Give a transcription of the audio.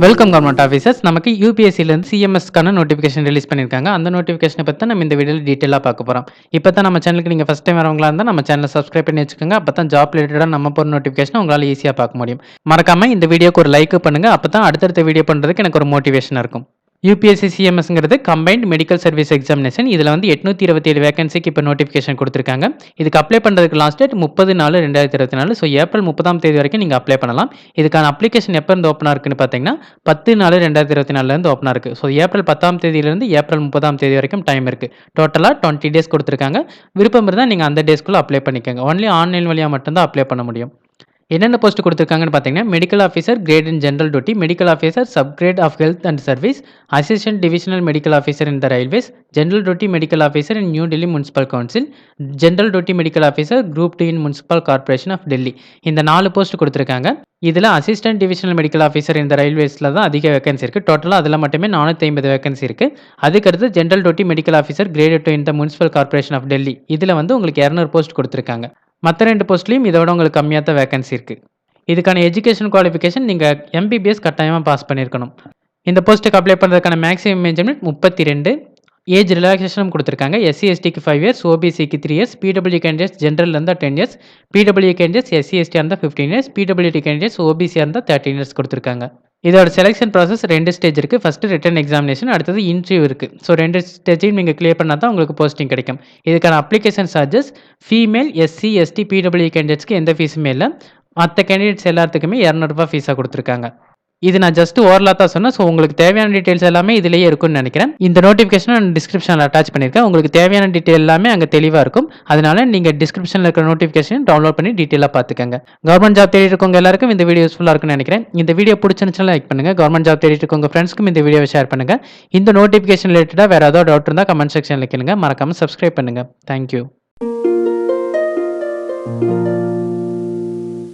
Welcome government officers. நமக்கு யூபிஎஸ்சிலேருந்து சிஎம்எஸ்க்கான notification release பண்ணியிருக்காங்க. அந்த நோட்டிஃபிகேஷனை பற்றி நம்ம இந்த வீடியோவில் டீட்டெயிலாக பார்க்க போகிறோம். இப்போ தான் நம்ம சேனலுக்கு நீங்கள் ஃபஸ்ட் டைம் வரவங்களா இருந்தால் நம்ம சேனலை சப்ஸ்கிரைப் பண்ணி வச்சுக்கோங்க. அப்போ தான் ஜாப் ரிலேட்டடாக நம்ம போகிற நோட்டிஃபிகேஷன் உங்களால் ஈஸியாக பார்க்க முடியும். மறக்காமல் இந்த வீடியோக்கு ஒரு லைக் பண்ணுங்கள். அப்போ தான் அடுத்தடுத்த வீடியோ பண்ணுறதுக்கு எனக்கு ஒரு மோட்டிவேஷனாக இருக்கும். யூபிஎஸ்சி சிஎம்எஸ்ங்கிறது கம்பைன்ட் மெடிக்கல் சர்வீஸ் எக்ஸாமினேஷன். இதில் வந்து 827 வேகன்சிக்கு இப்போ நோட்டிஃபிகேஷன் கொடுத்துருக்காங்க. இதுக்கு அப்ளை பண்ணுறதுக்கு லாஸ்ட் டேட் 30/4/2024. ஸோ ஏப்ரல் 30 வரைக்கும் நீங்கள் அப்ளை பண்ணலாம். இதுக்கான அப்ளிகேஷன் எப்போ இருந்து ஓப்பனாக இருக்குன்னு பார்த்தீங்கன்னா 10/4/2024 ஓப்பனாக இருக்குது. ஸோ ஏப்ரல் 10 ஏப்ரல் 30 வரைக்கும் டைம் இருக்குது. டோட்டலாக 20 டேஸ் கொடுத்துருக்காங்க. விருப்பம் இருந்தால் நீங்கள் அந்த டேஸ்க்குள்ளே அப்ளை பண்ணிக்கோங்க. ஒன்லி ஆன்லைன் வழியாக மட்டும்தான் அப்ளை பண்ண முடியும். என்னென்ன போஸ்ட் கொடுத்துருக்காங்கன்னு பார்த்தீங்கன்னா medical officer grade in general duty, medical officer sub grade of health and service, assistant divisional medical officer in the railways, general duty medical officer in New Delhi municipal council, general duty medical officer group 2 in municipal corporation of Delhi. இந்த 4 post கொடுத்துருக்காங்க. இதில் assistant divisional medical officer இந்த ரயில்வேஸில் தான் அதிக vacancy இருக்குது. டோட்டலாக அதில் மட்டுமே 450 வேகன்சி இருக்குது. அதுக்கடுத்து general duty medical officer grade 2 in the municipal corporation of Delhi. இதில் வந்து உங்களுக்கு 200 போஸ்ட் கொடுத்துருக்காங்க. மற்ற 2 போஸ்ட்லையும் இதோட உங்களுக்கு கம்மியாக தான் வேகன்சி இருக்குது. இதுக்கான எஜுகேஷன் குவாலிஃபிகேஷன் நீங்கள் எம்பிபிஎஸ் கட்டாயமாக பாஸ் பண்ணியிருக்கணும். இந்த போஸ்ட்டுக்கு அப்ளை பண்ணுறதுக்கான மேக்ஸிமம் ஏஜ் லிமிட் 32. ஏஜ் ரிலாக்ஸேஷனும் கொடுத்துருக்காங்க. எஸ்சி எஸ்டிக்கு 5 இயர்ஸ், ஓபிசிக்கு 3 இயர்ஸ், பிடபிள்யூ கேண்டிடேட்ஸ் ஜென்ரல் இருந்தால் 10 years, PW candidates SC ST இருந்தால் 15 இயர்ஸ், பிடபிள்யூடி கேண்டிடேட்ஸ் ஓபிசி இருந்தால் 13 இயர்ஸ் கொடுத்துருக்காங்க. இதோட செலெக்ஷன் ப்ராசஸ் 2 ஸ்டேஜ் இருக்குது. ஃபஸ்ட்டு ரிட்டன் எக்ஸாமினேஷன், அடுத்தது இன்டர்வியூ இருக்குது. ஸோ 2 ஸ்டேஜையும் நீங்கள் கிளியர் பண்ணால் தான் உங்களுக்கு போஸ்டிங் கிடைக்கும். இதுக்கான application charges female SC ST PW கேண்டிடேட்ஸ்க்கு எந்த ஃபீஸுமே இல்லை. மற்ற கேண்டிடேட்ஸ் எல்லாத்துக்குமே 200 ரூபாய் ஃபீஸாக கொடுத்துருக்காங்க. இது நான் ஜஸ்ட் ஓவரலாக தான் சொன்னேன். ஸோ உங்களுக்கு தேவையான டீட்டெயில்ஸ் எல்லாமே இதிலேயே இருக்கும்னு நினைக்கிறேன். இந்த நோட்டிஃபிகேஷன் நான் டிஸ்கிரிப்ஷனில் அட்டாச் பண்ணியிருக்கேன். உங்களுக்கு தேவையான டீட்டெயில் எல்லாமே அங்கே தெளிவாக இருக்கும். அதனால நீங்கள் டிஸ்கிரிப்ஷனில் இருக்கிற நோட்டிஃபிகேஷன் டவுன்லோட் பண்ணி டீட்டெயிலாக பார்த்துக்கங்க. கவர்மெண்ட் ஜாப் தேடிட்டு இருக்கவங்க எல்லாருக்கும் இந்த வீடியோ யூஸ்ஃபுல்லாக இருக்கும்னு நினைக்கிறேன். இந்த வீடியோ பிடிச்சிருந்துச்சுன்னா லைக் பண்ணுங்கள். கவர்மெண்ட் ஜாப் தேடிட்டு இருக்கவங்க ஃப்ரெண்ட்ஸ்க்கும் இந்த வீடியோவை ஷேர் பண்ணுங்கள். இந்த நோட்டிஃபிகேஷன் ரிலேட்டடாக வேறு ஏதாவது டவுட் இருந்தால் கமெண்ட் செக்ஷனில் கேளுங்க. மறக்காமல் சப்ஸ்கிரைப் பண்ணுங்கள். தேங்க்யூ.